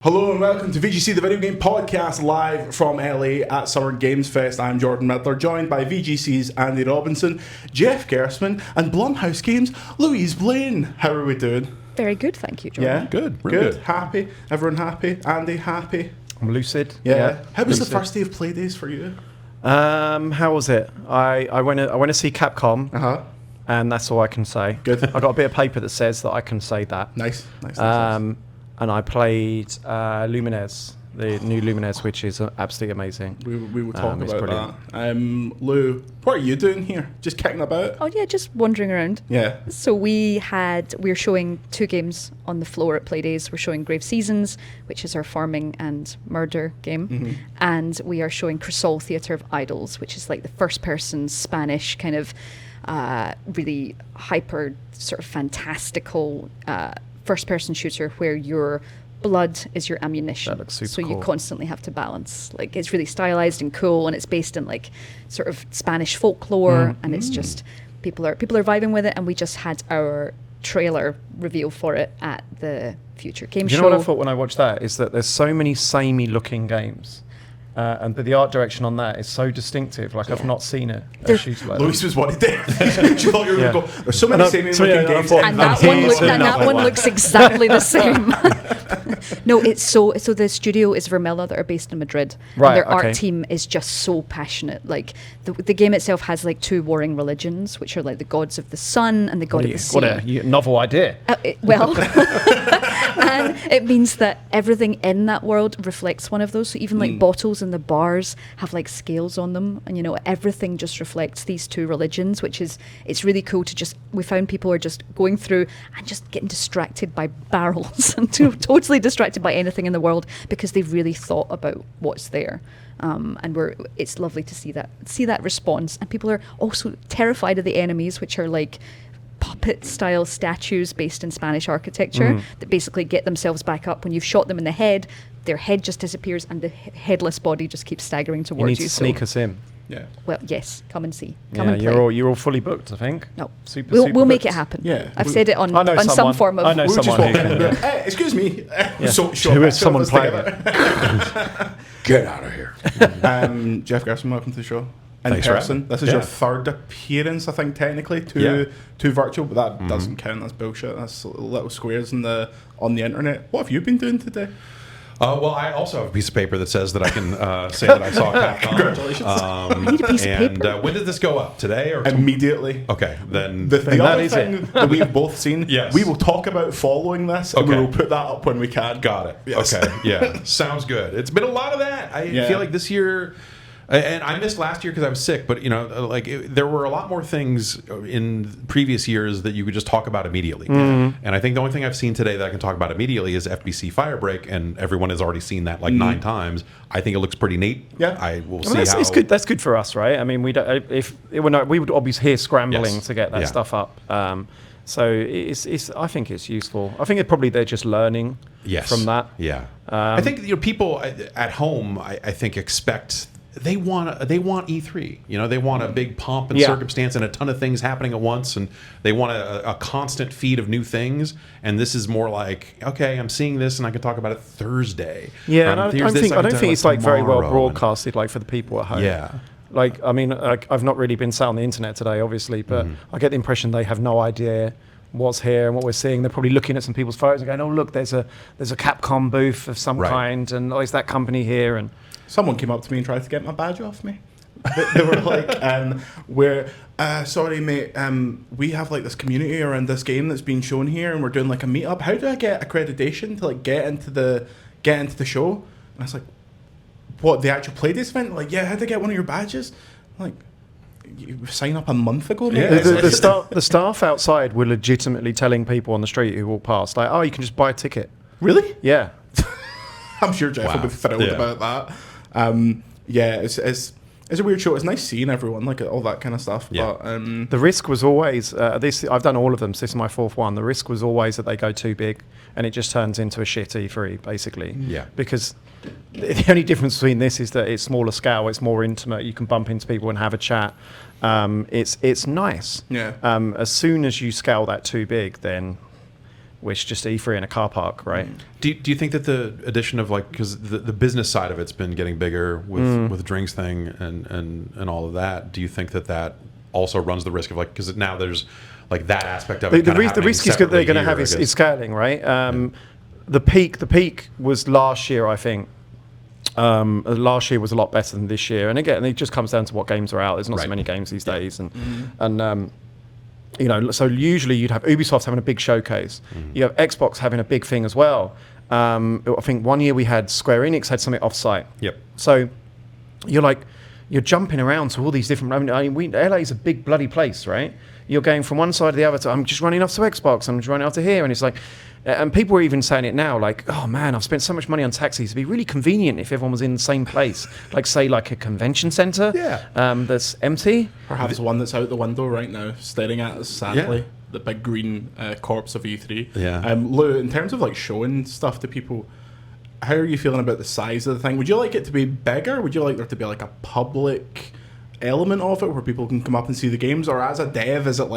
Hello and welcome to VGC, the video game podcast, live from LA at Summer Games Fest. I'm Jordan Middler, joined by VGC's Andy Robinson, Jeff Gerstmann, and Blumhouse Games' Louise Blaine. How are we doing? Very good, thank you, Jordan. Yeah, good. Happy? Everyone happy? Andy, happy? I'm lucid. Yeah. How was lucid. the first day of play days for you? How was it? I went to see Capcom, and that's all I can say. Good. I got a bit of paper that says that I can say that. Nice. And I played Lumines, the new Lumines, which is absolutely amazing. We will talk about brilliant. that. Lou, what are you doing here? Just kicking about? Oh yeah, just wandering around. Yeah. So we're showing two games on the floor at Playdays. We're showing Grave Seasons, which is our farming and murder game, and we are showing Crisol Theatre of Idols, which is like the first-person Spanish kind of really hyper sort of fantastical first-person shooter where your blood is your ammunition. That looks super so cool. you constantly have to balance. Like, it's really stylized and cool, and it's based in like sort of Spanish folklore, and it's just people are vibing with it. And we just had our trailer reveal for it at the Future Game Show. You know what I thought when I watched that is that there's so many samey-looking games. And the art direction on that is so distinctive. Like, I've not seen it. Louise was what he did. She thought you were going to go, there's so many same-looking games. And that one looks exactly the same. No, it's so the studio is Vermella that are based in Madrid. Right, and their art team is just so passionate. Like, the game itself has like two warring religions, which are like the gods of the sun and the god of the sea. What a novel idea. And it means that everything in that world reflects one of those. So even like bottles in the bars have like scales on them, and everything just reflects these two religions, which is, it's really cool to just, we found people are just going through and just getting distracted by barrels and totally distracted by anything in the world because they've really thought about what's there. And it's lovely to see that response. And people are also terrified of the enemies, which are like puppet style statues based in Spanish architecture that basically get themselves back up when you've shot them in the head. Their head just disappears and the headless body just keeps staggering towards you. You need to sneak us in. Yeah. Well, yes, come and see. Come and play. You're all fully booked, I think. No, super we'll make booked. it happen. Yeah, I've said it on someone. some form of. I know someone who can. Hey, excuse me. Who is someone playing it? Get out of here. Jeff Gerstmann, welcome to the show. In Thanks for person. having me. This is your third appearance, I think, technically. Two virtual, but that doesn't count. That's bullshit. That's little squares on the internet. What have you been doing today? Well, I also have a piece of paper that says that I can say that I saw Capcom. Congratulations. I need a piece of paper. When did this go up? Today or Immediately. Okay, then The other thing that we've both seen, Yes. we will talk about following this, and we will put that up when we can. Got it. Yes. Okay, yeah, sounds good. It's been a lot of that. I feel like this year. And I missed last year because I was sick, but there were a lot more things in previous years that you could just talk about immediately. And I think the only thing I've seen today that I can talk about immediately is FBC Firebreak, and everyone has already seen that like 9 times. I think it looks pretty neat. Yeah, I will see that's, how. it's good. That's good for us, right? I mean, we don't. If it were not, we would obviously hear scrambling Yes. to get that Yeah. stuff up. So it's. I think it's useful. I think they're just learning from that. Yeah. I think people at home, I think expect. They want E3. They want a big pomp and circumstance and a ton of things happening at once, and they want a constant feed of new things. And this is more like, okay, I'm seeing this, and I can talk about it Thursday. Yeah, and I don't think it's like very well tomorrow, broadcasted, like for the people at home. Yeah. Like, I mean, I've not really been sat on the internet today, obviously, but I get the impression they have no idea what's here and what we're seeing. They're probably looking at some people's photos and going, "Oh, look, there's a Capcom booth of some kind, and there's that company here." And someone came up to me and tried to get my badge off me. They were like, sorry, mate, we have like this community around this game that's being shown here, and we're doing like a meetup. How do I get accreditation to like get into the show? And I was like, what, the actual Playdays event? Like, yeah, how do I get one of your badges? I'm like, you sign up a month ago, mate? Yeah. The staff outside were legitimately telling people on the street who walk past, like, "Oh, you can just buy a ticket." Really? Yeah. I'm sure Jeff will be thrilled about that. It's a weird show. It's nice seeing everyone, like all that kind of stuff. Yeah. But the risk was always this. I've done all of them, so this is my fourth one. The risk was always that they go too big, and it just turns into a shit E3, basically. Yeah. Because the only difference between this is that it's smaller scale, it's more intimate. You can bump into people and have a chat. It's nice. Yeah. As soon as you scale that too big, then which just E3 in a car park, right? Do you think that the addition of because the business side of it's been getting bigger with the drinks thing and all of that? Do you think that also runs the risk of because now there's that aspect of it? The risk is they're going to have is scaling, right? The peak was last year, I think. Last year was a lot better than this year, and again, it just comes down to what games are out. There's not so many games these days, and so usually you'd have Ubisoft having a big showcase. You have Xbox having a big thing as well. I think one year we had Square Enix had something off-site. Yep. So you're jumping around to all these different. LA is a big bloody place, right? You're going from one side to the other. I'm just running off to Xbox. I'm just running off to here, and it's and people are even saying it now, oh man, I've spent so much money on taxis. It'd be really convenient if everyone was in the same place, say a convention center. That's empty. Perhaps one that's out the window right now, staring at us sadly. The big green corpse of E3. Yeah. Lou, in terms of showing stuff to people, how are you feeling about the size of the thing? Would you like it to be bigger? Would you like there to be a public element of it where people can come up and see the games? Or as a dev, is it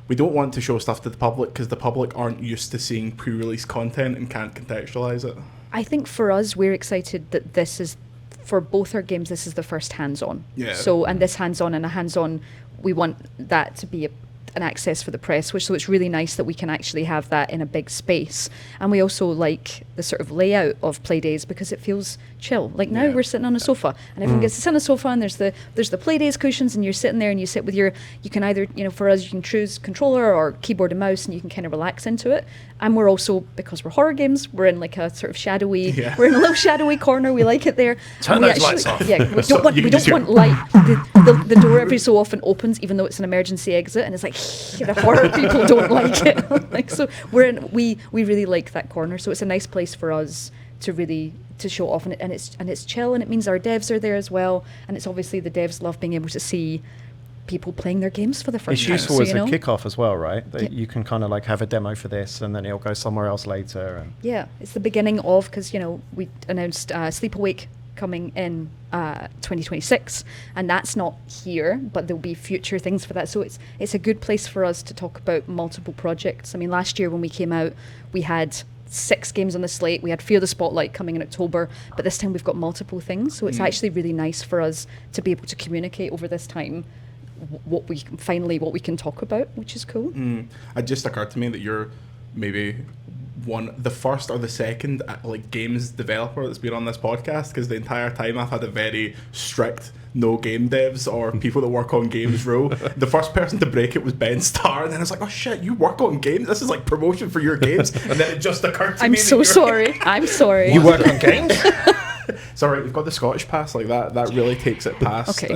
we don't want to show stuff to the public because the public aren't used to seeing pre-release content and can't contextualize it? I think for us, we're excited that this is, for both our games, this is the first hands-on. Yeah. So, and this hands-on, we want that to be an access for the press, so it's really nice that we can actually have that in a big space. And we also like the sort of layout of play days because it feels chill. Now we're sitting on a sofa and everyone gets to sit on a sofa, and there's the play days cushions, and you're sitting there and you sit with you can either, for us, you can choose controller or keyboard and mouse, and you can kind of relax into it. And we're also, because we're horror games, we're in a sort of shadowy, we're in a little shadowy corner. We like it there. Turn those lights off. Yeah, we don't want light. The door every so often opens, even though it's an emergency exit, and it's the horror people don't like it. So we really like that corner. So it's a nice place for us to show off, and it's chill, and it means our devs are there as well, and it's obviously the devs love being able to see people playing their games for the first time. It's useful as a kickoff as well, right? You can kind of have a demo for this, and then it'll go somewhere else later. And yeah, it's the beginning of, because we announced Sleep Awake coming in 2026, and that's not here, but there'll be future things for that. So it's a good place for us to talk about multiple projects. I mean, last year when we came out, we had 6 games on the slate. We had Fear the Spotlight coming in October, but this time we've got multiple things. So it's actually really nice for us to be able to communicate over this time what we can talk about, which is cool. It just occurred to me that you're maybe the first or the second games developer that's been on this podcast, because the entire time I've had a very strict no game devs or people that work on games rule. The first person to break it was Ben Starr, and then I was like, oh shit, you work on games? This is promotion for your games. And then it just occurred to me. I'm sorry. You work on games? Sorry, we've got the Scottish pass that really takes it past. Okay.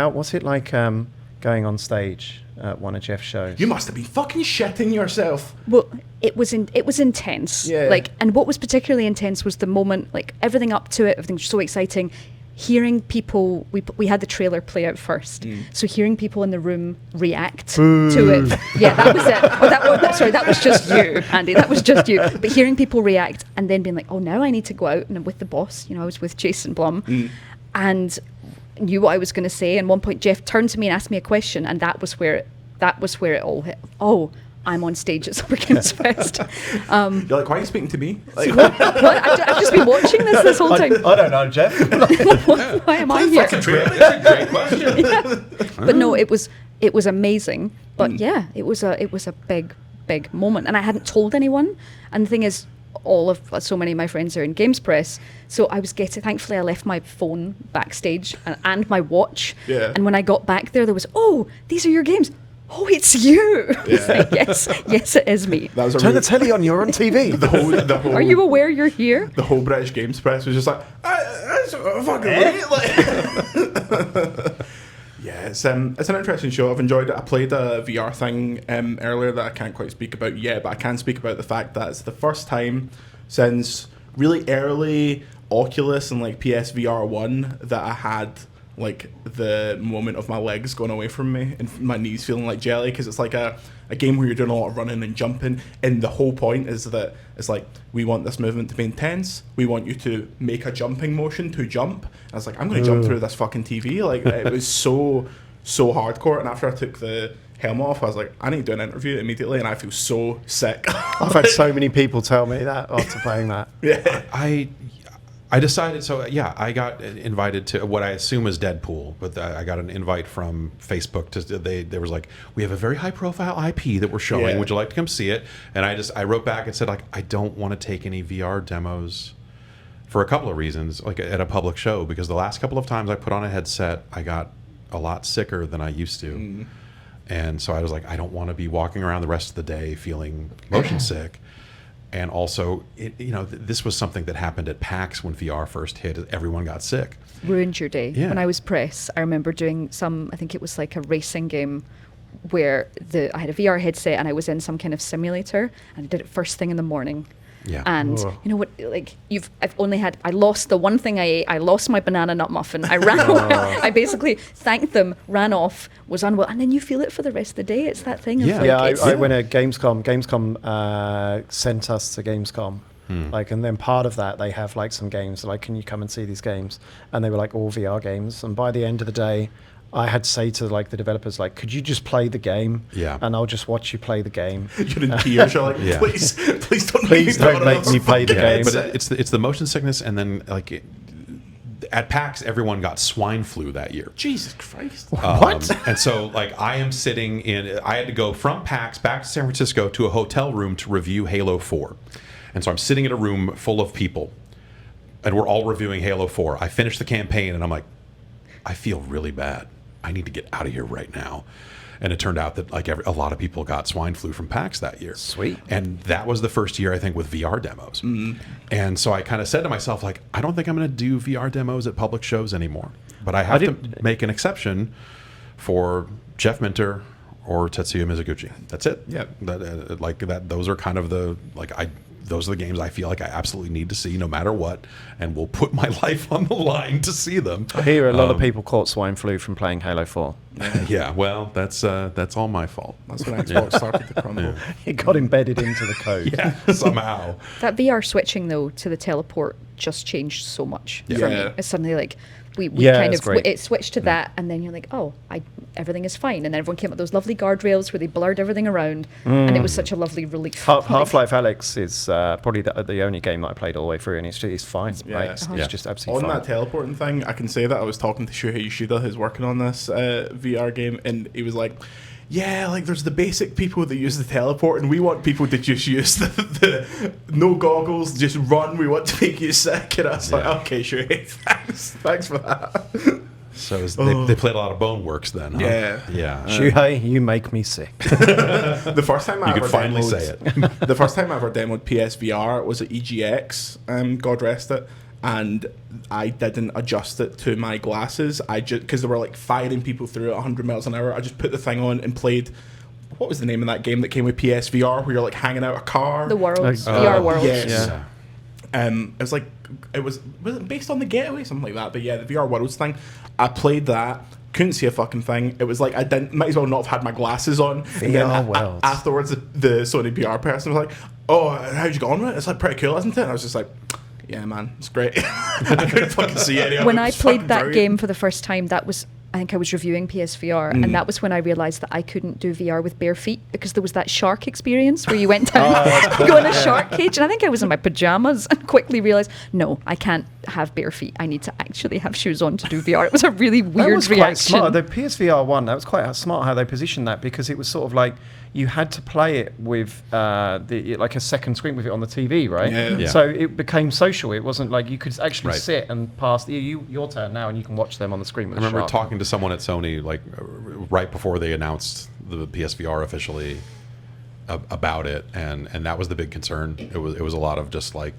What's it like going on stage at one of Jeff's shows? You must have been fucking shitting yourself. Well, it was intense. Yeah. And what was particularly intense was the moment, everything up to it, everything was so exciting. Hearing people, we had the trailer play out first, so hearing people in the room react to it. Yeah, that was it. Sorry, that was just you, Andy. That was just you. But hearing people react and then being like, oh, now I need to go out and I'm with the boss. I was with Jason Blum, and knew what I was going to say. And at one point, Jeff turned to me and asked me a question, and that was where it all hit. Oh, I'm on stage at Summer Games Fest. You're like, why are you speaking to me? What? I've just been watching this whole time. I don't know, Jeff. Why am I here? That's a great question. Yeah. But no, it was amazing. But yeah, it was a big moment, and I hadn't told anyone. And the thing is, so many of my friends are in games press, so thankfully I left my phone backstage and my watch. Yeah. And when I got back there was, oh, these are your games. Oh, it's you. Yeah. Yes, it is me. That was Turn the telly on, you're on TV. the whole, are you aware you're here? The whole British Games Press was just that's fucking right. Yeah, it's an interesting show. I've enjoyed it. I played a VR thing earlier that I can't quite speak about yet, but I can speak about the fact that it's the first time since really early Oculus and PSVR 1 that I had the moment of my legs going away from me and my knees feeling like jelly, because it's a game where you're doing a lot of running and jumping, and the whole point is that it's we want this movement to be intense, we want you to make a jumping motion to jump. I was I'm going to jump through this fucking TV. It was so hardcore. And after I took the helmet off. I was like, I need to do an interview immediately, and I feel so sick. I've had so many people tell me that after playing that. Yeah. I decided, so yeah, I got invited to what I assume is Deadpool, but I got an invite from Facebook they was like, we have a very high profile IP that we're showing. Yeah. Would you like to come see it? And I wrote back and said, like, I don't want to take any VR demos for a couple of reasons, like at a public show, because the last couple of times I put on a headset, I got a lot sicker than I used to. And so I was like, I don't want to be walking around the rest of the day feeling motion sick. And also, this was something that happened at PAX when VR first hit. Everyone got sick. Ruined your day. Yeah. When I was press, I remember doing I think it was like a racing game where I had a VR headset and I was in some kind of simulator, and I did it first thing in the morning. Yeah. And you know what, like I lost the one thing I ate. I lost my banana nut muffin. I ran I basically thanked them, ran off, was unwell, and then you feel it for the rest of the day. It's that thing of I went at Gamescom. Gamescom sent us to Gamescom. Like, and then part of that, they have like some games, like, can you come and see these games? And they were like all VR games. And by the end of the day, I had to say to like the developers, like, could you just play the game? Yeah. And I'll just watch you play the game. You're in tears. You're like, Yeah. please don't make me play the game. But it's the motion sickness, and then like at PAX, everyone got swine flu that year. Jesus Christ. What? And so, like, I am sitting in. I had to go from PAX back to San Francisco to a hotel room to review Halo 4, and so I'm sitting in a room full of people, and we're all reviewing Halo 4. I finished the campaign, and I'm like, I feel really bad. I need to get out of here right now. And it turned out that like a lot of people got swine flu from PAX that year. Sweet. And that was the first year, I think, with VR demos. And so I kind of said to myself, like, I don't think I'm going to do VR demos at public shows anymore. But I have to make an exception for Jeff Minter or Tetsuya Mizuguchi. That's it. Yeah. Those are kind of those are the games I feel like I absolutely need to see no matter what, and will put my life on the line to see them. I hear a lot of people caught swine flu from playing Halo 4. Yeah, well, that's all my fault. That's when Xbox started to crumble. Yeah. It got embedded into the code. Yeah, somehow. That VR switching though to the teleport just changed so much for me. It's suddenly like we kind of it switched to that, and then you're like, oh, everything is fine, and then everyone came up with those lovely guardrails where they blurred everything around, and it was such a lovely relief. HalfLife Alyx is probably the only game that I played all the way through, and it's fine. Yeah. Right? It's just absolutely on fine. that teleporting thing, I can say that I was talking to Shuhei Yoshida, who's working on this VR game, and he was like, yeah, like there's the basic people that use the teleport, and we want people to just use the no goggles, just run. We want to make you sick. And I was like, okay, sure, thanks for that. So they played a lot of Boneworks then, huh? Yeah. Shuhei, you make me sick. The first time I You ever could finally demoed, say it. The first time I ever demoed PSVR was at EGX, God rest it, and I didn't adjust it to my glasses. I just, because they were like firing people through at 100 miles an hour, I just put the thing on and played. What was the name of that game that came with PSVR where you're like hanging out a car? The World, VR World. Yes. Yeah. It was it based on The Getaway, something like that. But yeah, the VR Worlds thing. I played that. Couldn't see a fucking thing. It was like might as well not have had my glasses on. And then afterwards, the Sony PR person was like, "Oh, how'd you go on with it? It's like pretty cool, isn't it?" And I was just like, "Yeah, man, it's great." I couldn't fucking see any of it. When I played that game for the first time, I think I was reviewing PSVR, and that was when I realised that I couldn't do VR with bare feet, because there was that shark experience where you went down, you go in a shark cage, and I think I was in my pajamas and quickly realised, no, I can't have bare feet. I need to actually have shoes on to do VR. It was a really weird reaction. Quite smart. The PSVR 1, that was quite smart how they positioned that, because it was sort of like you had to play it with like a second screen with it on the TV, right? Yeah. So it became social. It wasn't like you could actually sit and pass your turn now, and you can watch them on the screen with I remember talking to someone at Sony like right before they announced the PSVR officially about it, and that was the big concern. It was a lot of just like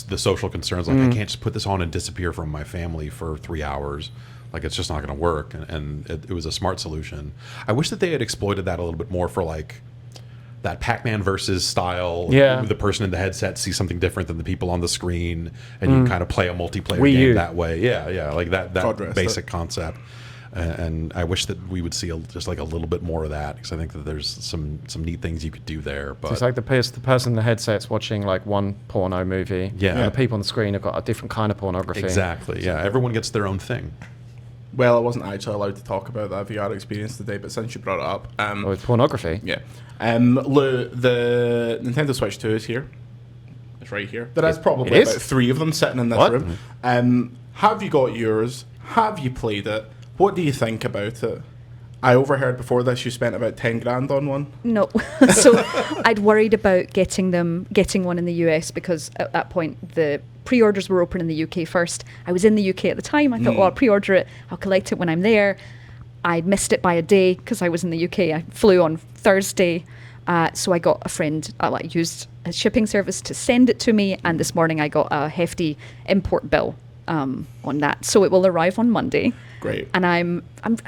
the social concerns, like I can't just put this on and disappear from my family for 3 hours. Like, it's just not going to work, and it was a smart solution. I wish that they had exploited that a little bit more for like that Pac-Man versus style. Yeah. The person in the headset sees something different than the people on the screen, and you kind of play a multiplayer Wii game U. that way. Yeah, like that basic it. concept. And I wish that we would see just like a little bit more of that, because I think that there's some neat things you could do there. But it's like the person in the headset's watching like one porno movie, Yeah. and the people on the screen have got a different kind of pornography. exactly, yeah. Everyone gets their own thing. well, I wasn't actually allowed to talk about that VR experience today, but since you brought it up, With pornography. yeah, Lou, the Nintendo Switch 2 is here. It's right here. There is probably about 3 of them sitting in this room. Have you got yours? Have you played it? What do you think about it? I overheard before this you spent about 10 grand on one. No. So I'd worried about getting one in the US because at that point the pre-orders were open in the UK first. I was in the UK at the time. I thought, I'll pre-order it. I'll collect it when I'm there. I missed it by a day because I was in the UK. I flew on Thursday. So I got a friend, I used a shipping service to send it to me. And this morning I got a hefty import bill on that. So it will arrive on Monday. Great. And I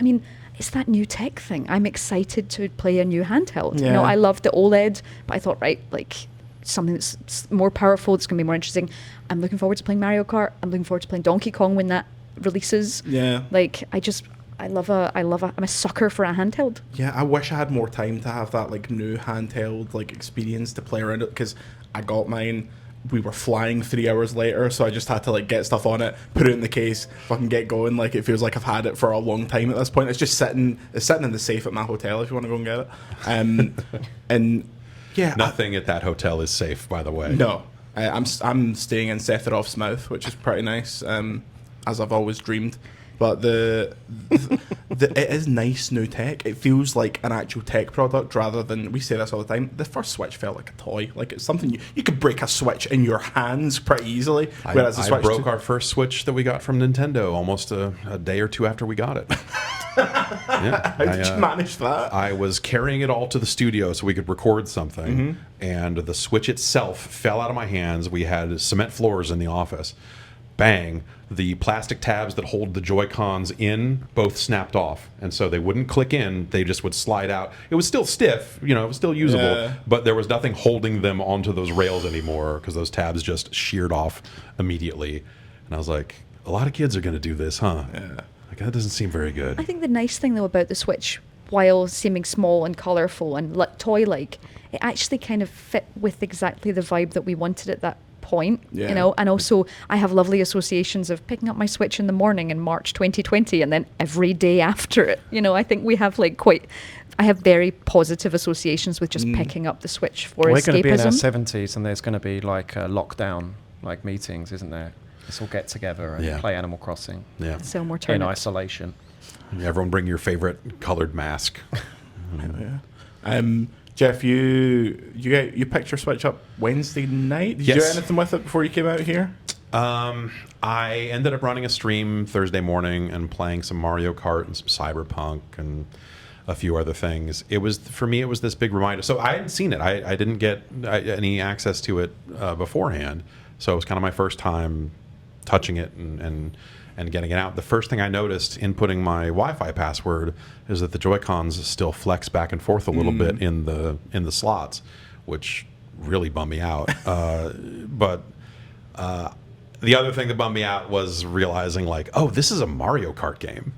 mean, it's that new tech thing. I'm excited to play a new handheld. Yeah. You know, I loved the OLED, but I thought, right, like something that's more powerful, it's going to be more interesting. I'm looking forward to playing Mario Kart. I'm looking forward to playing Donkey Kong when that releases. Yeah. Like, I'm a sucker for a handheld. Yeah, I wish I had more time to have that like new handheld like experience to play around it, because I got mine. We were flying 3 hours later, so I just had to like get stuff on it, put it in the case, fucking get going. Like, it feels like I've had it for a long time at this point. It's just sitting in the safe at my hotel if you want to go and get it. And yeah, Nothing at that hotel is safe, by the way. No, I'm staying in Sephiroth's mouth, which is pretty nice, as I've always dreamed. But the it is nice new tech. It feels like an actual tech product rather than, we say this all the time, the first Switch felt like a toy. Like, it's something you could break a Switch in your hands pretty easily. Whereas the I Switch broke our first Switch that we got from Nintendo almost a day or two after we got it. How did you manage that? I was carrying it all to the studio so we could record something, and the Switch itself fell out of my hands. We had cement floors in the office. Bang, the plastic tabs that hold the Joy-Cons in both snapped off, and so they wouldn't click in, they just would slide out. It was still stiff, it was still usable, but there was nothing holding them onto those rails anymore because those tabs just sheared off immediately. And I was like, a lot of kids are going to do this, huh? Yeah. Like, that doesn't seem very good. I think the nice thing though about the Switch, while seeming small and colourful and toy-like, it actually kind of fit with exactly the vibe that we wanted at that point, and also I have lovely associations of picking up my Switch in the morning in March 2020 and then every day after it. I think we have I have very positive associations with just picking up the Switch for escapism. We're going to be in our 70s and there's going to be like lockdown like meetings, isn't there? Let's all get together and play Animal Crossing. Yeah. Sell more in turnips. isolation. Everyone bring your favorite colored mask. Jeff, you picked your Switch up Wednesday night. Did you do anything with it before you came out here? I ended up running a stream Thursday morning and playing some Mario Kart and some Cyberpunk and a few other things. For me, it was this big reminder. So I hadn't seen it. I didn't get any access to it beforehand. So it was kind of my first time touching it and getting it out. The first thing I noticed inputting my Wi-Fi password is that the Joy-Cons still flex back and forth a little bit in the slots, which really bummed me out. But the other thing that bummed me out was realizing, like, oh, this is a Mario Kart game.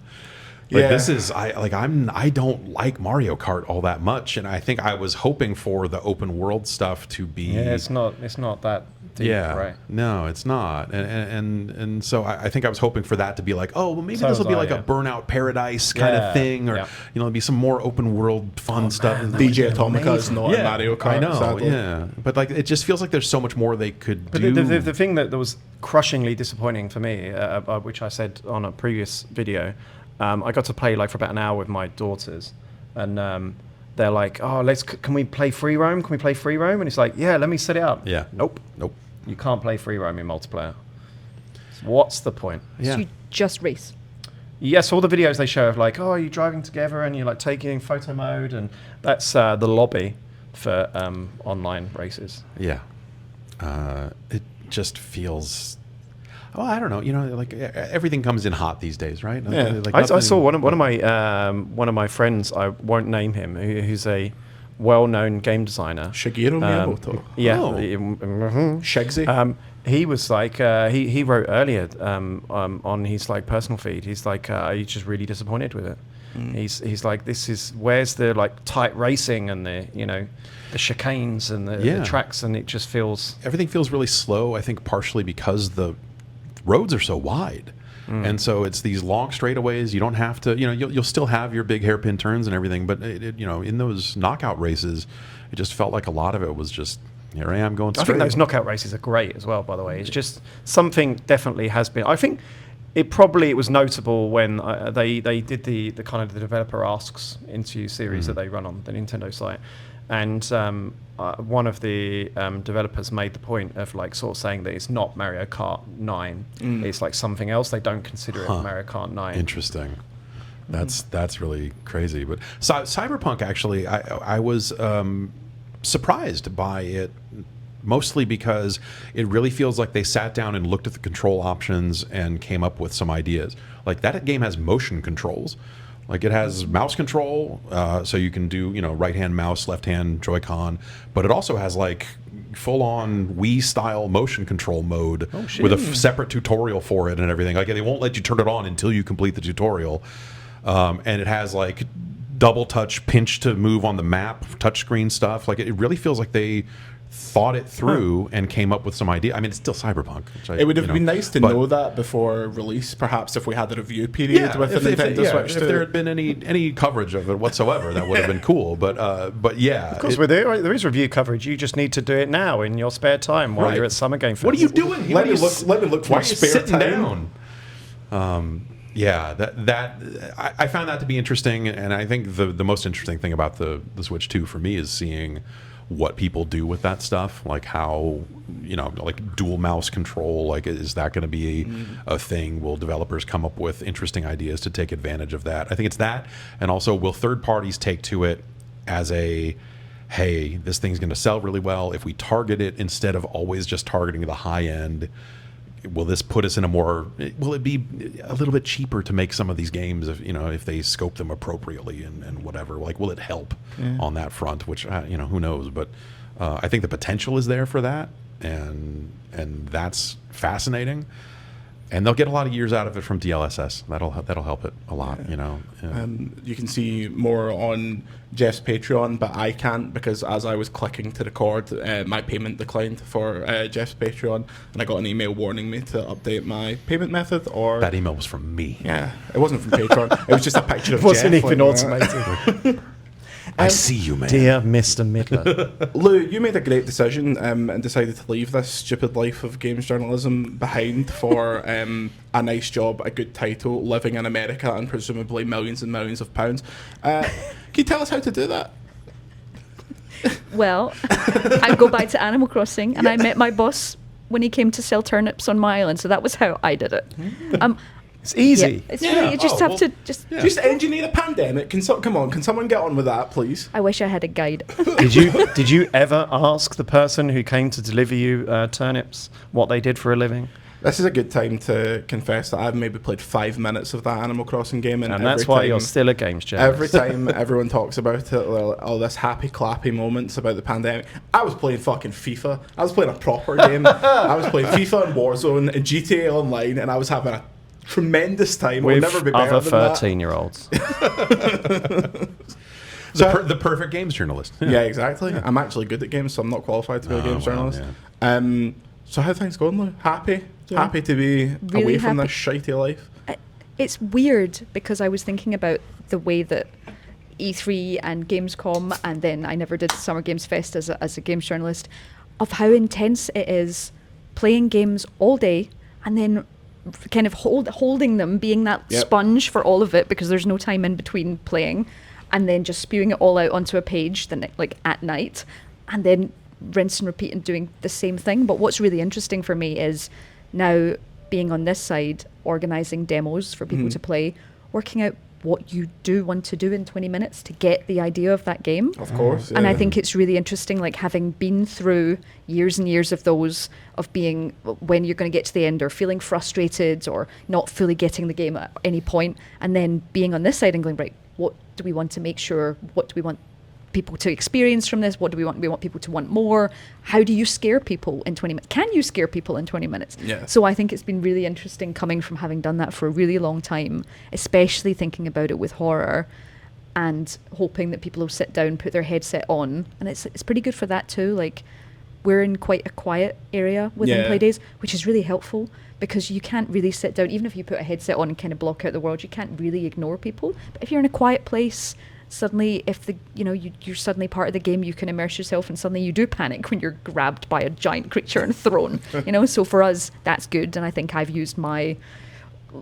Like, this is I don't like Mario Kart all that much, and I think I was hoping for the open world stuff to be. Yeah, it's not that deep, right? No, it's not, and so I think I was hoping for that to be like, oh, well, maybe this will be like a Burnout Paradise kind of thing, or it'll be some more open world fun stuff. DJ Atomica is not Mario Kart. I know, sadly. but like it just feels like there's so much more they could do. The thing that was crushingly disappointing for me, which I said on a previous video. I got to play like for about an hour with my daughters, and they're like, "Oh, can we play free roam? Can we play free roam?" And it's like, "Yeah, let me set it up." Yeah. Nope. You can't play free roam in multiplayer. So what's the point? Yeah. So you just race. Yes, all the videos they show of like, "Oh, are you driving together?" and you're like taking photo mode, and that's the lobby for online races. Yeah. It just feels. Well, I don't know. Like everything comes in hot these days, right? Yeah. Like I saw one of my friends. I won't name him. Who's a well-known game designer. Shigeru Miyamoto. Yeah. Shigsy. He was like he wrote earlier on his like personal feed. He's like he's just really disappointed with it. He's like, where's the like tight racing and the the chicanes and the tracks, and it just feels everything feels really slow. I think partially because the roads are so wide. and so it's these long straightaways. You don't have to, you'll still have your big hairpin turns and everything, but in those knockout races, it just felt like a lot of it was just, here I am going straight. I think those knockout races are great as well, by the way. It's just something definitely has been. I think it was notable when they did the kind of the developer asks interview series that they run on the Nintendo site, and one of the developers made the point of like sort of saying that it's not Mario Kart 9, it's like something else. They don't consider it Mario Kart 9. Interesting. That's really crazy. But Cyberpunk, actually, I was surprised by it, mostly because it really feels like they sat down and looked at the control options and came up with some ideas. Like that game has motion controls. Like it has mouse control, so you can do right hand mouse, left hand Joy-Con, but it also has like full-on Wii style motion control mode with a separate tutorial for it and everything. Like they won't let you turn it on until you complete the tutorial, and it has like double touch pinch to move on the map, touchscreen stuff. Like it really feels like they thought it through and came up with some idea. I mean, it's still Cyberpunk. It would have been nice to know that before release, perhaps, if we had a review period with the Nintendo Switch. If there had been any coverage of it whatsoever, that would have been cool. But yeah, of course, there is review coverage. You just need to do it now in your spare time while you're at Summer Game Fest. What are you doing? Let me look for why spare sitting time. Down. I found that to be interesting, and I think the most interesting thing about the Switch 2 for me is seeing what people do with that stuff, like how like dual mouse control, like is that going to be a thing? Will developers come up with interesting ideas to take advantage of that? I think it's that, and also will third parties take to it as a, hey, this thing's going to sell really well if we target it instead of always just targeting the high end. Will this put us in a more? Will it be a little bit cheaper to make some of these games if they scope them appropriately and whatever? Like, will it help on that front? Which who knows? But I think the potential is there for that, and that's fascinating. And they'll get a lot of years out of it from DLSS. That'll help it a lot. You can see more on Jeff's Patreon, but I can't because as I was clicking to record, my payment declined for Jeff's Patreon, and I got an email warning me to update my payment method. Or that email was from me. Yeah, it wasn't from Patreon. It was just a picture of Jeff. It wasn't Jeff even automated. I see you, man. Dear Mr. Midler. Lou, you made a great decision and decided to leave this stupid life of games journalism behind for a nice job, a good title, living in America, and presumably millions and millions of pounds. Can you tell us how to do that? Well, I go back to Animal Crossing, and I met my boss when he came to sell turnips on my island, so that was how I did it. It's easy. Yeah, it's really, you just have to just engineer a pandemic. Can someone get on with that, please? I wish I had a guide. Did you ever ask the person who came to deliver you turnips what they did for a living? This is a good time to confess that I've maybe played 5 minutes of that Animal Crossing game, and that's why you're still a games journalist. Every time everyone talks about it, all this happy clappy moments about the pandemic, I was playing fucking FIFA. I was playing a proper game. I was playing FIFA and Warzone and GTA Online, and I was having a tremendous time. With never be better other than 13-year-olds. The perfect games journalist. Yeah, exactly. I'm actually good at games, so I'm not qualified to be a games journalist. Yeah. So how are things going, Lou? Happy? Yeah. Happy to be really away from this shitey life? It's weird because I was thinking about the way that E3 and Gamescom, and then I never did Summer Games Fest as a games journalist, of how intense it is playing games all day and then kind of holding them, being that sponge for all of it because there's no time in between playing, and then just spewing it all out onto a page like at night, and then rinse and repeat and doing the same thing. But what's really interesting for me is now being on this side, organizing demos for people to play, working out what you do want to do in 20 minutes to get the idea of that game. Of course. And I think it's really interesting, like having been through years and years of those, of being when you're going to get to the end or feeling frustrated or not fully getting the game at any point, and then being on this side and going, right, what do we want to make sure, what do we want people to experience from this? What do we want? We want people to want more. How do you scare people in 20 minutes? Can you scare people in 20 minutes? Yeah. So I think it's been really interesting coming from having done that for a really long time, especially thinking about it with horror and hoping that people will sit down, put their headset on. And it's pretty good for that too. Like we're in quite a quiet area within Playdays, which is really helpful because you can't really sit down, even if you put a headset on and kind of block out the world, you can't really ignore people. But if you're in a quiet place, suddenly if you're suddenly part of the game, you can immerse yourself, and suddenly you do panic when you're grabbed by a giant creature and thrown. So for us, that's good. And I think I've used my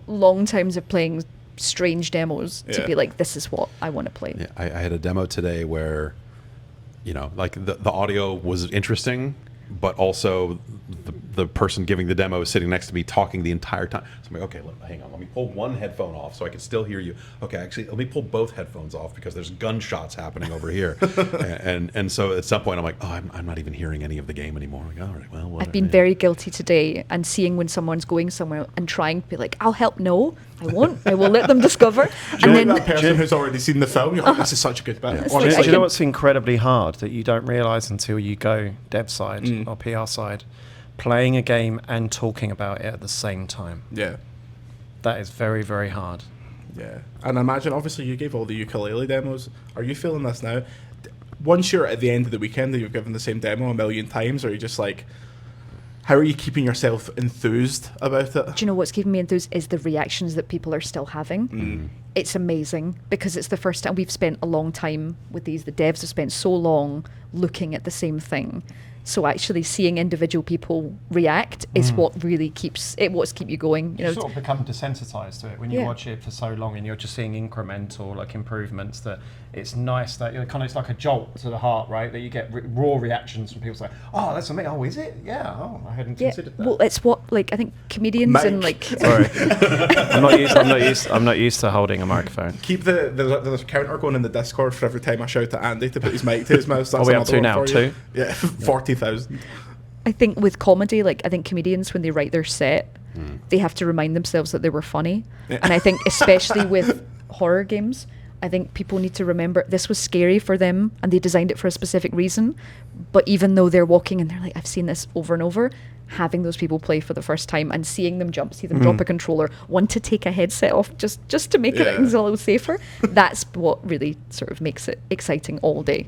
long times of playing strange demos to be like, this is what I want to play. Yeah, I had a demo today where, like the audio was interesting, but also the person giving the demo is sitting next to me talking the entire time. So I'm like, okay, hang on, let me pull one headphone off so I can still hear you. Okay, actually, let me pull both headphones off because there's gunshots happening over here. and so at some point I'm like, oh, I'm not even hearing any of the game anymore. I'm like, all right, well, whatever. I've been very guilty today and seeing when someone's going somewhere and trying to be like, I'll help. No, I won't. I will let them discover. And then that person who's already seen the film, you're like, this is such a good bit. Do you know what's incredibly hard that you don't realise until you go dev side or PR side? Playing a game and talking about it at the same time. Yeah. That is very, very hard. Yeah. And imagine, obviously, you gave all the ukulele demos. Are you feeling this now? Once you're at the end of the weekend and you've given the same demo a million times, or are you just like, how are you keeping yourself enthused about it? Do you know what's keeping me enthused is the reactions that people are still having. It's amazing because it's the first time we've spent a long time with these. The devs have spent so long looking at the same thing. So actually seeing individual people react is what really keeps you going. You sort of become desensitized to it when you watch it for so long and you're just seeing incremental improvements. That it's nice that it's like a jolt to the heart, right? That you get raw reactions from people saying, "Oh, that's amazing. Oh, is it? Yeah. Oh, I hadn't considered that." Well, it's what I think comedians and Sorry, I'm not used to holding a microphone. Keep the counter going in the Discord for every time I shout at Andy to put his mic to his mouth. Are we up to now? 2? Yeah, 40,000. I think with comedy, I think comedians, when they write their set, they have to remind themselves that they were funny. Yeah. And I think especially with horror games, I think people need to remember this was scary for them and they designed it for a specific reason. But even though they're walking and they're like, I've seen this over and over, having those people play for the first time and seeing them see them drop a controller, want to take a headset off just to make things a little safer, that's what really sort of makes it exciting all day.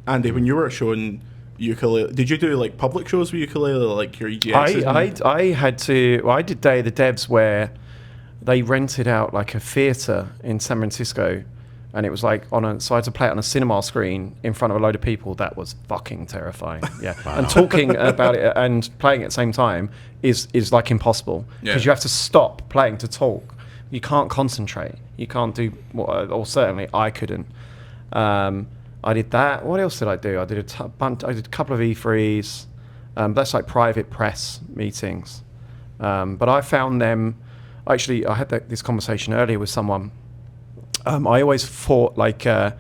Andy, when you were showing ukulele, did you do public shows with ukulele, like your EGXs? I did Day of the Devs where they rented out a theatre in San Francisco, and it was so I had to play it on a cinema screen in front of a load of people. That was fucking terrifying. Yeah. Wow. And talking about it and playing at the same time is impossible because you have to stop playing to talk. You can't concentrate. You can't do, or certainly I couldn't. I did that. What else did I do? I did a couple of E3s. That's private press meetings. But I found them. Actually, I had this conversation earlier with someone. I always thought that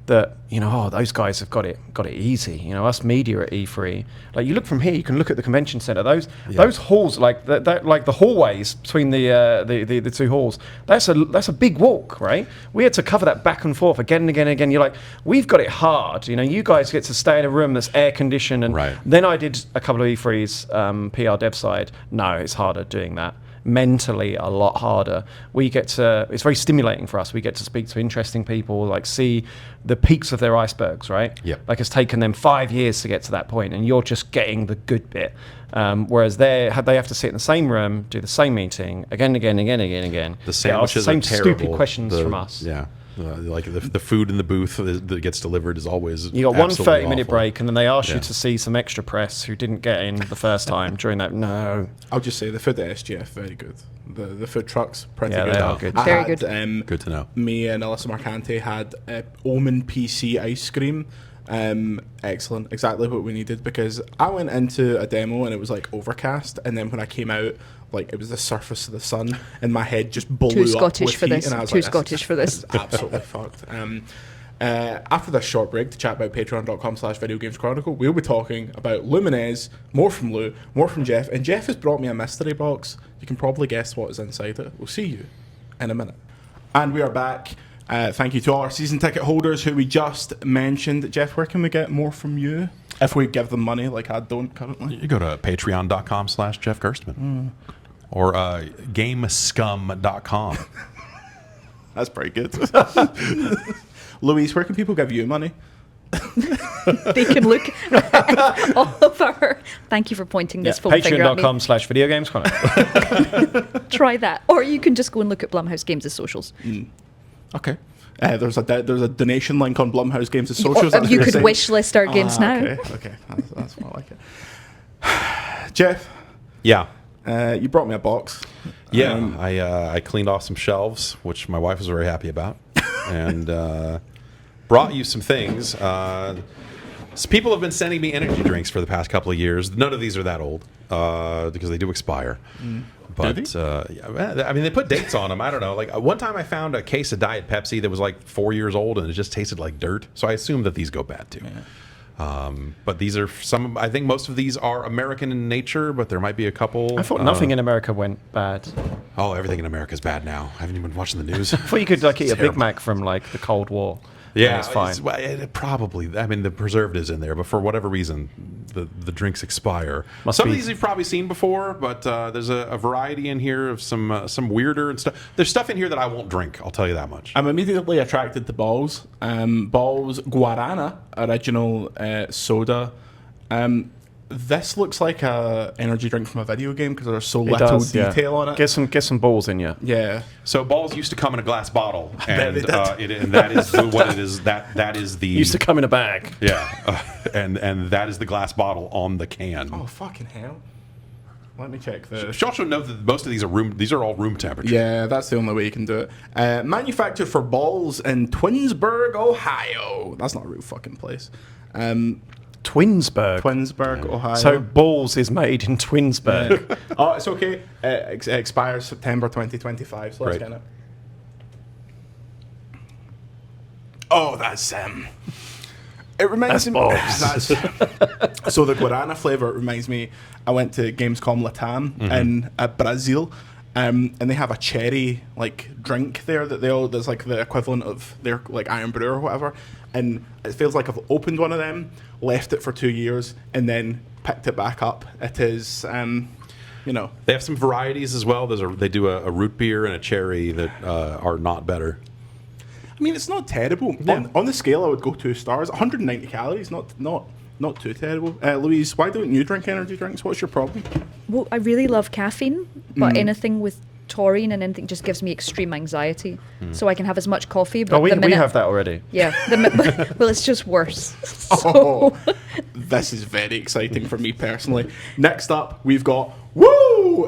those guys have got it easy. Us media at E3, you look from here, you can look at the convention center. Those halls, the hallways between the two halls. That's a big walk, right? We had to cover that back and forth again and again and again. You're like, we've got it hard. You guys get to stay in a room that's air conditioned. And then I did a couple of E3s, PR dev side. No, it's harder doing that. Mentally a lot harder. It's very stimulating for us. We get to speak to interesting people, see the peaks of their icebergs, right? Yep. It's taken them 5 years to get to that point, and you're just getting the good bit. Whereas they have to sit in the same room, do the same meeting again. The sandwiches are terrible. Stupid questions from us. Yeah. The food in the booth that gets delivered is always you got one 30-minute break, and then they ask you to see some extra press who didn't get in the first time during that. No, I'll just say the food at SGF very good. The food trucks pretty good. They are good. Very good. Good to know. Me and Alyssa Marcante had Omen PC ice cream. Excellent, exactly what we needed, because I went into a demo and it was overcast, and then when I came out, it was the surface of the sun, and my head just blew Too up Scottish with for heat, this. and I was Too Scottish for this. Absolutely fucked. After this short break to chat about patreon.com/Video Games Chronicle, we'll be talking about Lumines, more from Lou, more from Jeff, and Jeff has brought me a mystery box. You can probably guess what is inside it. We'll see you in a minute. And we are back. Thank you to all our season ticket holders who we just mentioned. Jeff, where can we get more from you? If we give them money, like I don't currently. You go to patreon.com/Jeff Gerstmann. Or gamescum.com. That's pretty good. Louise, where can people give you money? They can look at all of our... Thank you for pointing this phone finger at me. Patreon.com/videogamesconnect. Try that. Or you can just go and look at Blumhouse Games' socials. Okay. There's a donation link on Blumhouse Games' socials. Or you could wish list our games now. Okay. That's more like it. Jeff. Yeah. You brought me a box. Yeah. I cleaned off some shelves, which my wife was very happy about, and brought you some things. So people have been sending me energy drinks for the past couple of years. None of these are that old because they do expire. But I mean, they put dates on them. I don't know. Like one time, I found a case of Diet Pepsi that was like 4 years old, and it just tasted like dirt. So I assume that these go bad too. Yeah. But these are some. I think most of these are American in nature, but there might be a couple. I thought nothing in America went bad. Oh, everything in America is bad now. I haven't even been watching the news. I thought you could like eat a Big Mac from like the Cold War. Yeah, it's fine. It probably. I mean, the preservatives in there, but for whatever reason, the drinks expire. Some of these you've probably seen before, but there's a variety in here of some weirder and stuff. There's stuff in here that I won't drink. I'll tell you that much. I'm immediately attracted to Balls. Balls Guarana original soda. This looks like a energy drink from a video game because there's so little detail on it. Get some balls in you. Yeah. So Balls used to come in a glass bottle, and that is what it is. That is the used to come in a bag. Yeah, and that is the glass bottle on the can. Oh fucking hell! Let me check this. You should also know that most of these are These are all room temperature. Yeah, that's the only way you can do it. Manufactured for Balls in Twinsburg, Ohio. That's not a real fucking place. Twinsburg, Ohio. So Balls is made in Twinsburg. Yeah. Oh, it's okay. It expires September 2025. So let's get it. Oh, that's it reminds me. So the guarana flavor reminds me. I went to Gamescom Latam in Brazil, and they have a cherry like drink there that there's like the equivalent of their like Iron Brew or whatever, and it feels like I've opened one of them, left it for 2 years, and then picked it back up. It is, they have some varieties as well. They do a root beer and a cherry that are not better. I mean, it's not terrible. Yeah. On the scale, I would go 2 stars. 190 calories, not too terrible. Louise, why don't you drink energy drinks? What's your problem? Well, I really love caffeine, but anything with taurine and anything just gives me extreme anxiety. So I can have as much coffee. But we have that already. Yeah. Well, it's just worse. This is very exciting for me personally. Next up, we've got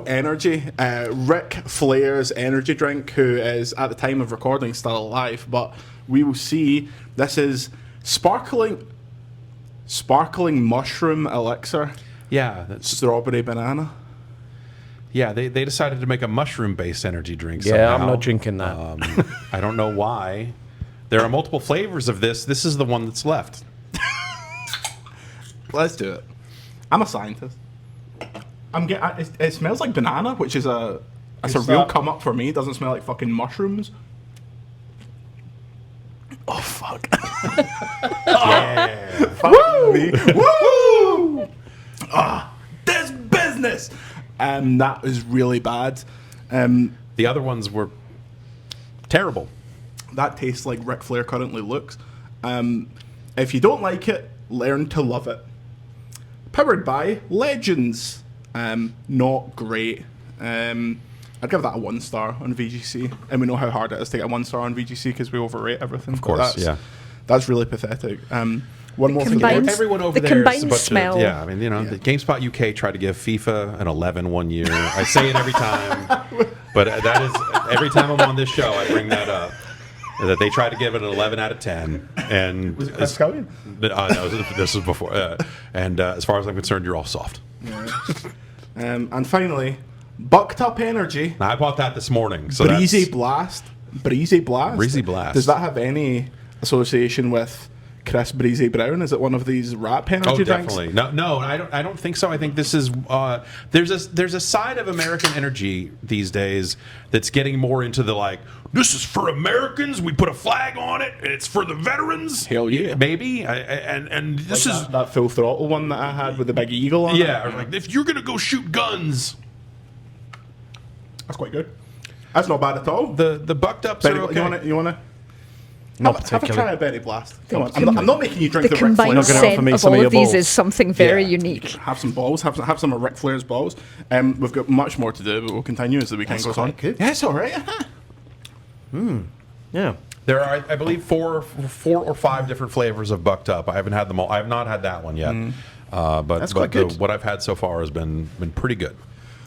Energy. Ric Flair's energy drink, who is at the time of recording still alive, but we will see. This is sparkling mushroom elixir. Yeah, that's strawberry banana. Yeah, they decided to make a mushroom-based energy drink. Yeah, somehow. I'm not drinking that. I don't know why. There are multiple flavors of this. This is the one that's left. Let's do it. I'm a scientist. It smells like banana, which is a real come up for me. It doesn't smell like fucking mushrooms. Oh fuck! Yeah. Fuck me. Woo! This business. That is really bad. The other ones were terrible. That tastes like Ric Flair currently looks. If you don't like it, learn to love it. Powered by Legends. Not great. I'd give that a 1 star on VGC, and we know how hard it is to get a 1 star on VGC because we overrate everything. Of course, that's really pathetic. One more thing. Everyone over there is a bunch smell. of I mean, the GameSpot UK tried to give FIFA an 11 one year. I say it every time, but that is every time I'm on this show, I bring that up. That they tried to give it an 11 out of 10, and was it Chris Cullion? No, this was before. And as far as I'm concerned, you're all soft. Yeah. And finally, Bucked Up Energy. Now, I bought that this morning. So Breezy Blast. Breezy Blast. Breezy Blast. Does that have any association with Chris Breezy Brown? Is it one of these rap energy drinks? Definitely. No, I don't think so. I think this is there's a side of American energy these days that's getting more into the like, this is for Americans. We put a flag on it, and it's for the veterans. Hell yeah, maybe. And this like is that Full Throttle one that I had with the big eagle on it. Yeah, or like if you're gonna go shoot guns, that's quite good. That's not bad at all. The bucked ups are okay. You Not Have a particularly. try a Berry Blast. Come on, The I'm not making you drink The the Ric Flair. combined You're gonna offer scent me of some of all your of these balls. is something very Yeah. unique. Have some balls. Have some of Ric Flair's balls. We've got much more to do, but we'll continue as the weekend goes on. quite good. Yeah, it's all right. Yeah. There are, I believe, four or five different flavors of Bucked Up. I haven't had them all. I have not had that one yet. But That's quite good. what I've had so far has been pretty good.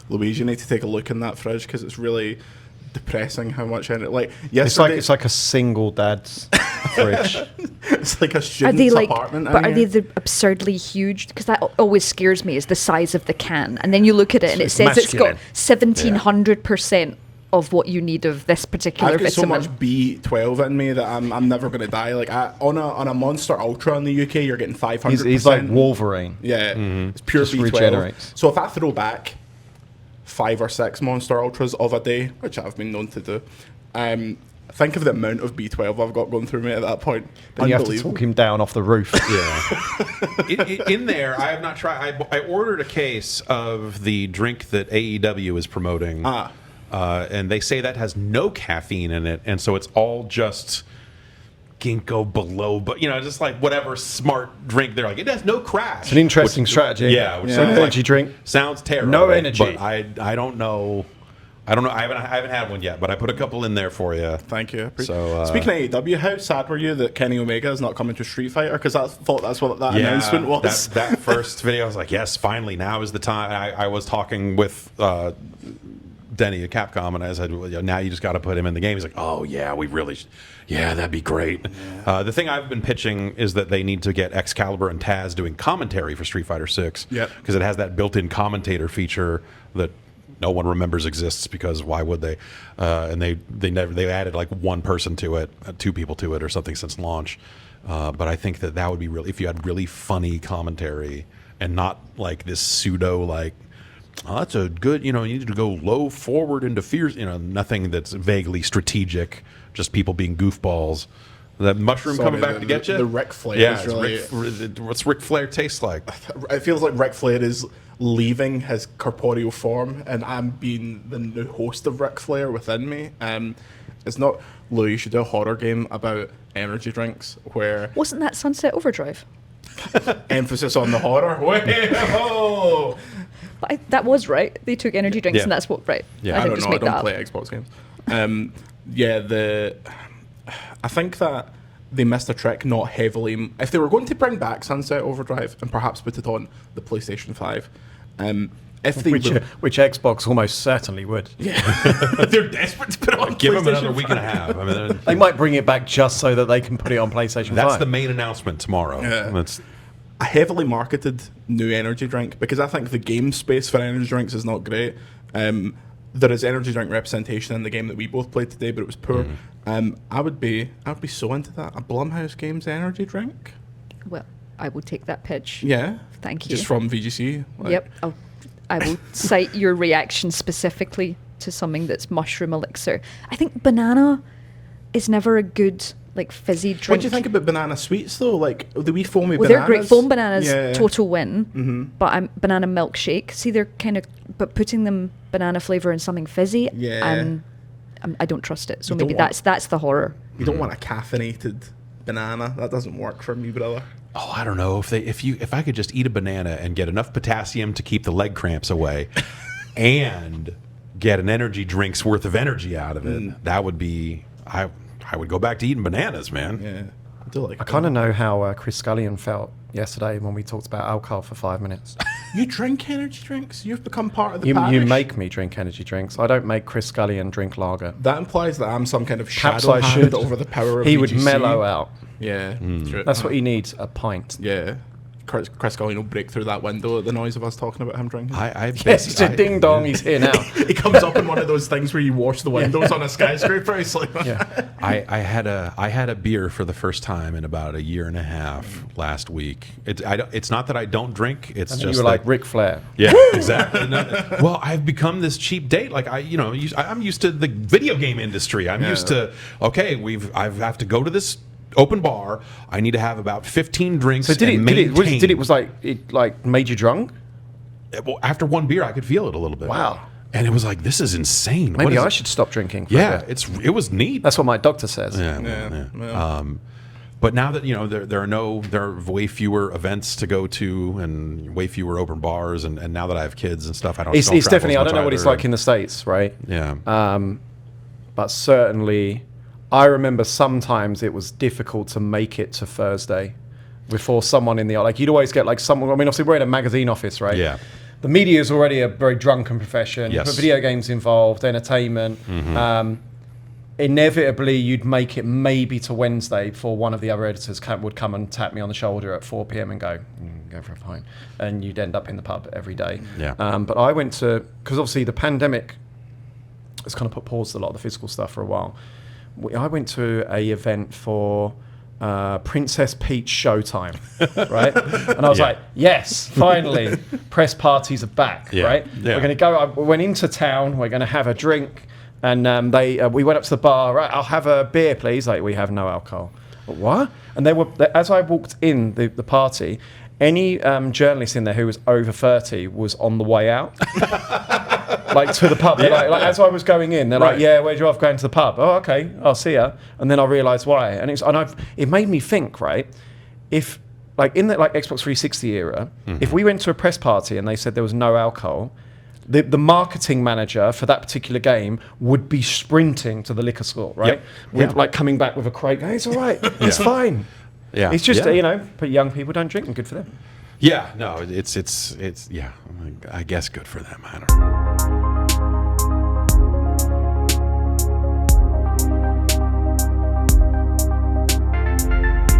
Louise, you need to take a look in that fridge because it's really depressing how much energy. Like It's yesterday, like a single dad's fridge. it's like a Are student's they like? apartment. But in are they here. the absurdly huge? Because that always scares me. Is the size of the can, and then you look at it and it It's says it's got masculine. 1700% of what you need of this particular I've got so vitamin. much B12 in me that I'm never going to die. Like on a Monster Ultra in the UK, you're getting 500%. He's like Wolverine. Yeah, it's pure Just B12. regenerates. So if I throw back 5 or 6 Monster Ultras of a day, which I've been known to do, think of the amount of B12 I've got going through me at that point. Then you have to Unbelievable. talk him down off the roof. Yeah. in there, I have not tried. I ordered a case of the drink that AEW is promoting. And they say that has no caffeine in it, and so it's all just ginkgo below, but just like whatever smart drink. They're like, it has no crash. It's an interesting strategy. Yeah, which Yeah. sounds Energy drink. Sounds terrible. No energy. But I don't know. I haven't had one yet, but I put a couple in there for you. Thank you. So, Speaking of AEW, how sad were you that Kenny Omega is not coming to Street Fighter? Because I thought that's what that announcement was. That first video, I was like, yes, finally, now is the time. I was talking with Denny at Capcom, and I said, well, now you just got to put him in the game. He's like, oh, yeah, we really yeah, that'd be great. Yeah. The thing I've been pitching is that they need to get Excalibur and Taz doing commentary for Street Fighter 6. Yep. Because it has that built-in commentator feature that no one remembers exists, because why would they? And they added like one person to it, 2 people to it, or something since launch. But I think that would be really, if you had really funny commentary and not like this pseudo like, oh, that's a good, you need to go low forward into fierce, nothing that's vaguely strategic, just people being goofballs. That mushroom coming back to get you? The Ric Flair Yeah, is really... what's Ric Flair taste like? It feels like Ric Flair is leaving his corporeal form, and I'm being the new host of Ric Flair within me. It's not... Lou, you should do a horror game about energy drinks where... Wasn't that Sunset Overdrive? emphasis on the horror. Whoa! But that was right. They took energy drinks, Yeah. and that's what right. Yeah. I didn't don't just know. I make that don't up. play Xbox games. I think that they missed a trick not heavily. If they were going to bring back Sunset Overdrive and perhaps put it on the PlayStation 5, if they Which Xbox almost certainly would. they're desperate to put it on Give them PlayStation another week and a 5. half. I mean, They might bring it back just so that they can put it on PlayStation 5. that's the main announcement tomorrow. Yeah. That's A heavily marketed new energy drink, because I think the game space for energy drinks is not great. There is energy drink representation in the game that we both played today, but it was poor. I would be so into that. A Blumhouse Games energy drink. Well, I will take that pitch. Yeah. Thank you. Just from VGC. like- Yep. I will cite your reaction specifically to something that's mushroom elixir. I think banana is never a good fizzy drink. What do you think about banana sweets though? Like the wee foamy Well, bananas. they're great. Foam bananas, Yeah. total win. But banana milkshake. See, they're but putting them banana flavor in something fizzy. Yeah. I don't trust it. So You maybe don't want- that's the horror. You don't want a caffeinated banana. That doesn't work for me, brother. Oh, I don't know if I could just eat a banana and get enough potassium to keep the leg cramps away, and get an energy drink's worth of energy out of it. That would be I would go back to eating bananas, man. Yeah. I do like I kind of know how Chris Scullion felt yesterday when we talked about alcohol for 5 minutes. You drink energy drinks? You've become part of the You parish? make me drink energy drinks. I don't make Chris Scullion drink lager. That implies that I'm some kind of Perhaps shadow I hand should. over the power of He would VGC. mellow out. Yeah. True. That's what he needs, a pint. Yeah. Chris Scullion will break through that window at the noise of us talking about him drinking. I Yes, it's a ding dong, he's here now. He comes up in one of those things where you wash the windows on a skyscraper. It's like, I had a beer for the first time in about a year and a half last week. It's not that I don't drink. It's And just you were that- like Ric Flair. Yeah, exactly. Well, I've become this cheap date. Like I'm used to the video game industry. I'm used to I have to go to this open bar. I need to have about 15 drinks. So did and it made you drunk? Well, after one beer, I could feel it a little bit. Wow. And it was like, this is insane. Maybe I should stop drinking. Yeah, it was neat. That's what my doctor says. Yeah. But now that there are way fewer events to go to and way fewer open bars, and now that I have kids and stuff, I don't. It's definitely. I don't know what it's either. like in the States, right? Yeah. But certainly, I remember sometimes it was difficult to make it to Thursday before someone in the like. You'd always get like someone. I mean, obviously we're in a magazine office, right? Yeah. The media is already a very drunken profession. Yes. Put video games involved, entertainment. Inevitably, you'd make it maybe to Wednesday before one of the other editors would come and tap me on the shoulder at 4 p.m. and go for a pint. And you'd end up in the pub every day. Yeah. But I went to, because obviously the pandemic has kind of put pause to a lot of the physical stuff for a while. I went to a event for Princess Peach Showtime, right? And I was like, yes, finally, press parties are back, right? Yeah. We're going to go, I went into town, we're going to have a drink. And we went up to the bar, right, I'll have a beer, please. Like, we have no alcohol. What? And as I walked in the party, any journalist in there who was over 30 was on the way out. Like, to the pub. Like, as I was going in, they're like, yeah, where'd you off going to the pub? Oh, okay, I'll see ya. And then I realised why. And it made me think, right, if, like, in the Xbox 360 era, if we went to a press party and they said there was no alcohol, the marketing manager for that particular game would be sprinting to the liquor store, right? Like coming back with a crate, going, it's all right, it's fine. Yeah. It's just, but young people don't drink and good for them. Yeah, no, it's I guess good for them. I don't know.